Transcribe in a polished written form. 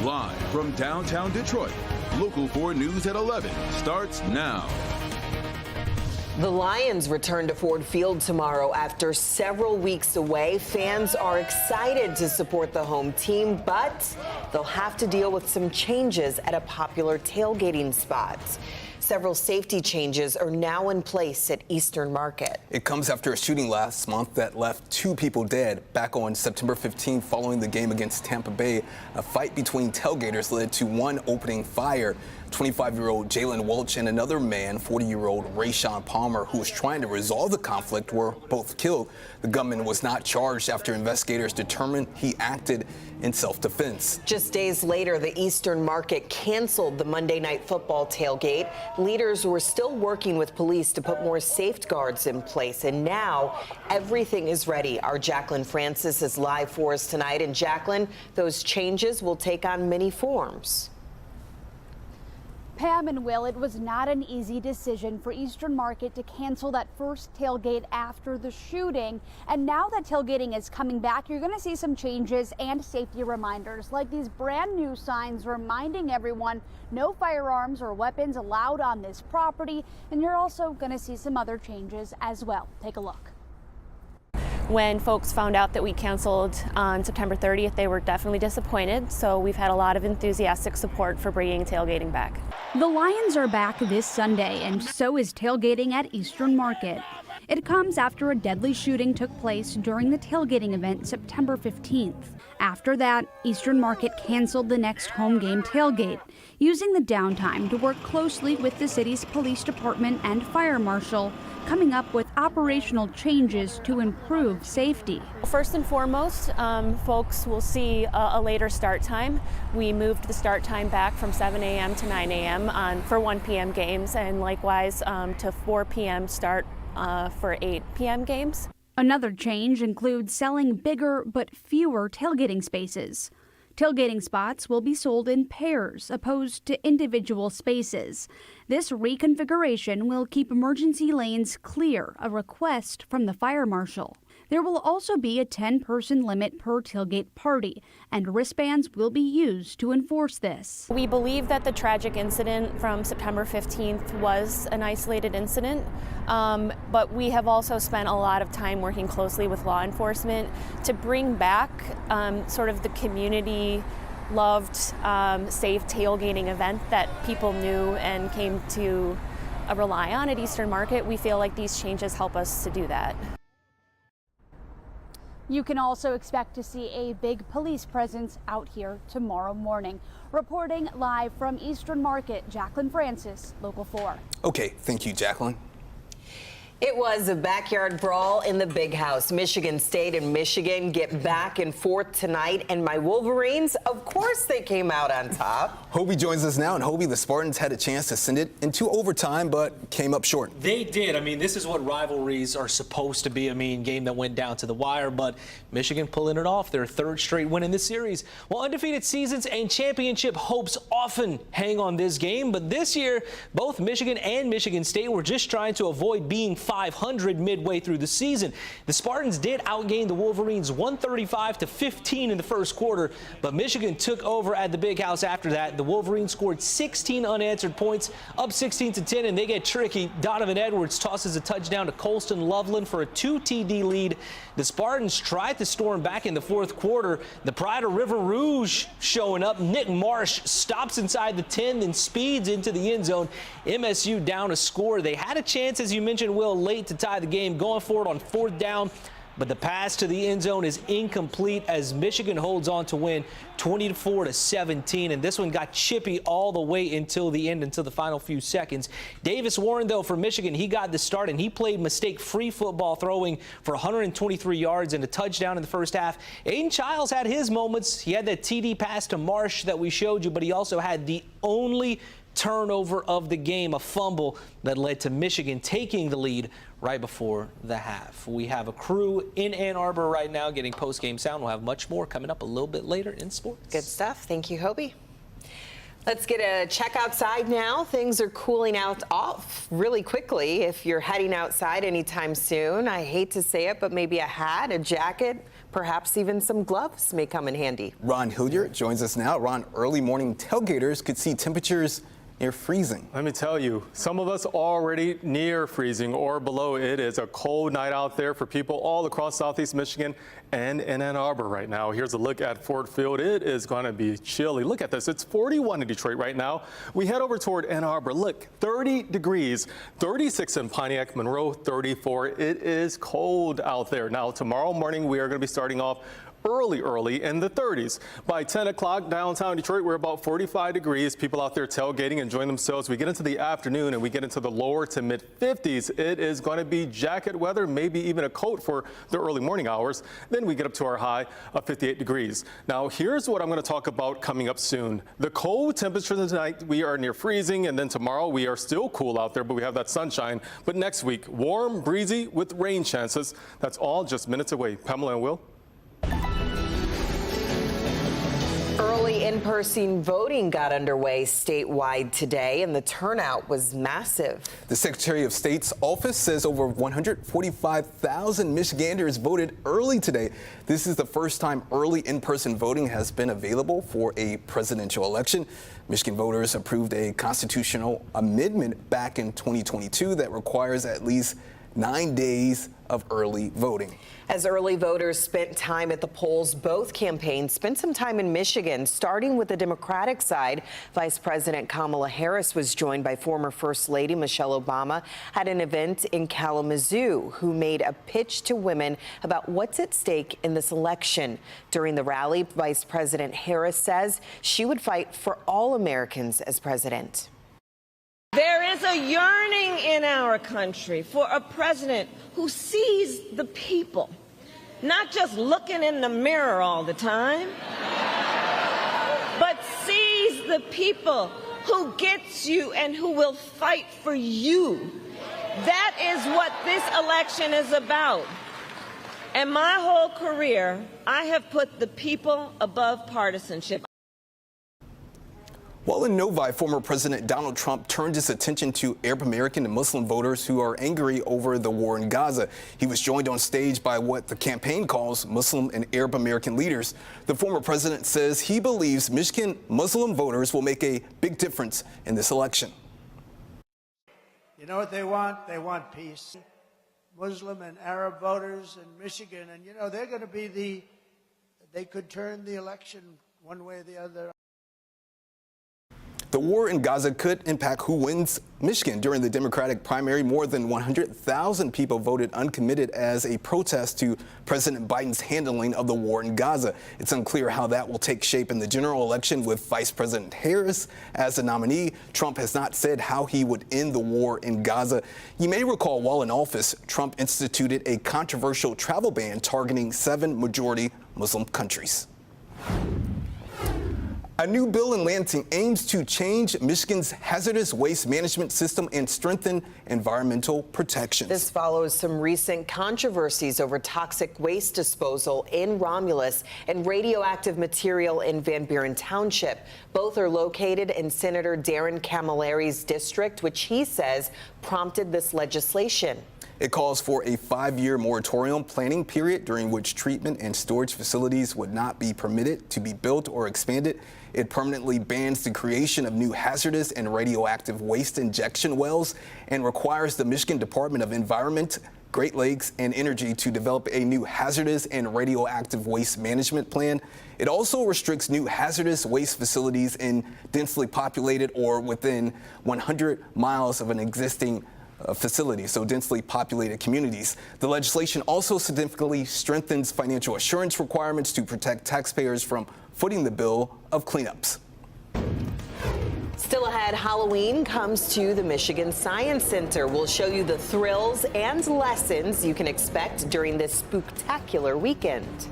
Live from downtown Detroit, Local 4 News at 11 starts now. The Lions return to Ford Field tomorrow after several weeks away. Fans are excited to support the home team, but they'll have to deal with some changes at a popular tailgating spot. Several safety changes are now in place at Eastern Market. It comes after a shooting last month that left 2 people dead. Back on September 15th, following the game against Tampa Bay, a fight between tailgaters led to one opening fire. 25-year-old Jalen Welch and another man, 40-year-old Rayshawn Palmer, who was trying to resolve the conflict, were both killed. The gunman was not charged after investigators determined he acted in self-defense. Just days later, the Eastern Market canceled the Monday Night Football tailgate. Leaders were still working with police to put more safeguards in place, and now everything is ready. Our Jacqueline Francis is live for us tonight. And Jacqueline, those changes will take on many forms. Pam and Will, it was not an easy decision for Eastern Market to cancel that first tailgate after the shooting. And now that tailgating is coming back, you're going to see some changes and safety reminders, like these brand new signs reminding everyone no firearms or weapons allowed on this property. And you're also going to see some other changes as well. Take a look. When folks found out that we canceled on September 30th, they were definitely disappointed. So we've had a lot of enthusiastic support for bringing tailgating back. The Lions are back this Sunday, and so is tailgating at Eastern Market. It comes after a deadly shooting took place during the tailgating event September 15th. After that, Eastern Market canceled the next home game tailgate, using the downtime to work closely with the city's police department and fire marshal, coming up with operational changes to improve safety. First and foremost, folks will see a later start time. We moved the start time back from 7 a.m. to 9 a.m. For 1 p.m. games, and likewise to 4 p.m. start for 8 p.m. games. Another change includes selling bigger but fewer tailgating spaces. Tailgating spots will be sold in pairs opposed to individual spaces. This reconfiguration will keep emergency lanes clear, a request from the fire marshal. There will also be a 10-person limit per tailgate party, and wristbands will be used to enforce this. We believe that the tragic incident from September 15th was an isolated incident, but we have also spent a lot of time working closely with law enforcement to bring back sort of the community loved, safe tailgating event that people knew and came to rely on at Eastern Market. We feel like these changes help us to do that. You can also expect to see a big police presence out here tomorrow morning. Reporting live from Eastern Market, Jacqueline Francis, Local 4. Okay, thank you, Jacqueline. It was a backyard brawl in the Big House. Michigan State and Michigan get back and forth tonight, and my Wolverines, of course they came out on top. Hobie joins us now, and Hobie, the Spartans had a chance to send it into overtime, but came up short. They did. I mean, this is what rivalries are supposed to be. I mean, game that went down to the wire, but Michigan pulling it off, their 3rd straight win in this series. Well, undefeated seasons and championship hopes often hang on this game, but this year, both Michigan and Michigan State were just trying to avoid being 500 midway through the season. The Spartans did outgain the Wolverines 135-15 in the first quarter, but Michigan took over at the Big House after that. The Wolverines scored 16 unanswered points, up 16-10, and they get tricky. Donovan Edwards tosses a touchdown to Colston Loveland for a 2 TD lead. The Spartans tried to storm back in the 4th quarter. The Pride of River Rouge showing up. Nick Marsh stops inside the 10, then speeds into the end zone. MSU down a score. They had a chance, as you mentioned, Will, late to tie the game, going for it on 4th down, but the pass to the end zone is incomplete as Michigan holds on to win 24-17, and this one got chippy all the way until the end, until the final few seconds. Davis Warren, though, for Michigan, he got the start, and he played mistake-free football, throwing for 123 yards and a touchdown in the first half. Aiden Childs had his moments. He had that TD pass to Marsh that we showed you, but he also had the only turnover of the game, a fumble that led to Michigan taking the lead right before the half. We have a crew in Ann Arbor right now getting post-game sound. We'll have much more coming up a little bit later in sports. Good stuff. Thank you, Hobie. Let's get a check outside now. Things are cooling out off really quickly if you're heading outside anytime soon. I hate to say it, but maybe a hat, a jacket, perhaps even some gloves may come in handy. Ron Hilliard joins us now. Ron, early morning tailgaters could see temperatures near freezing. Let me tell you, some of us already near freezing or below. It is a cold night out there for people all across Southeast Michigan and in Ann Arbor right now. Here's a look at Ford Field. It is going to be chilly. Look at this. It's 41 in Detroit right now. We head over toward Ann Arbor. Look, 30 degrees, 36 in Pontiac, Monroe, 34. It is cold out there. Now, tomorrow morning, we are going to be starting off early in the 30s. By 10 o'clock downtown Detroit, we're about 45 degrees. People out there tailgating, enjoying themselves. We get into the afternoon and we get into the lower to mid 50s. It is going to be jacket weather, maybe even a coat for the early morning hours. Then we get up to our high of 58 degrees. Now, here's what I'm going to talk about coming up soon. The cold temperature tonight, we are near freezing, and then tomorrow we are still cool out there, but we have that sunshine. But next week, warm, breezy with rain chances. That's all just minutes away. Pamela and Will. Early in-person voting got underway statewide today, and the turnout was massive. The Secretary of State's office says over 145,000 Michiganders voted early today. This is the first time early in-person voting has been available for a presidential election. Michigan voters approved a constitutional amendment back in 2022 that requires at least 9 days of early voting. As early voters spent time at the polls, both campaigns spent some time in Michigan. Starting with the Democratic side, Vice President Kamala Harris was joined by former First Lady Michelle Obama at an event in Kalamazoo, who made a pitch to women about what's at stake in this election. During the rally, Vice President Harris says she would fight for all Americans as president. There is a yearning in our country for a president who sees the people, not just looking in the mirror all the time, but sees the people, who gets you and who will fight for you. That is what this election is about. And my whole career, I have put the people above partisanship. While in Novi, former President Donald Trump turned his attention to Arab American and Muslim voters who are angry over the war in Gaza. He was joined on stage by what the campaign calls Muslim and Arab American leaders. The former president says he believes Michigan Muslim voters will make a big difference in this election. You know what they want? They want peace. Muslim and Arab voters in Michigan, and you know, they're going to be they could turn the election one way or the other. The war in Gaza could impact who wins Michigan. During the Democratic primary, more than 100,000 people voted uncommitted as a protest to President Biden's handling of the war in Gaza. It's unclear how that will take shape in the general election with Vice President Harris as the nominee. Trump has not said how he would end the war in Gaza. You may recall while in office, Trump instituted a controversial travel ban targeting 7 majority Muslim countries. A new bill in Lansing aims to change Michigan's hazardous waste management system and strengthen environmental protections. This follows some recent controversies over toxic waste disposal in Romulus and radioactive material in Van Buren Township. Both are located in Senator Darren Camilleri's district, which he says prompted this legislation. It calls for a 5-year moratorium planning period during which treatment and storage facilities would not be permitted to be built or expanded. It permanently bans the creation of new hazardous and radioactive waste injection wells and requires the Michigan Department of Environment, Great Lakes, and Energy to develop a new hazardous and radioactive waste management plan. It also restricts new hazardous waste facilities in densely populated or within 100 miles of an existing facility, so densely populated communities. The legislation also significantly strengthens financial assurance requirements to protect taxpayers from footing the bill of cleanups. Still ahead, Halloween comes to the Michigan Science Center. We'll show you the thrills and lessons you can expect during this spooktacular weekend.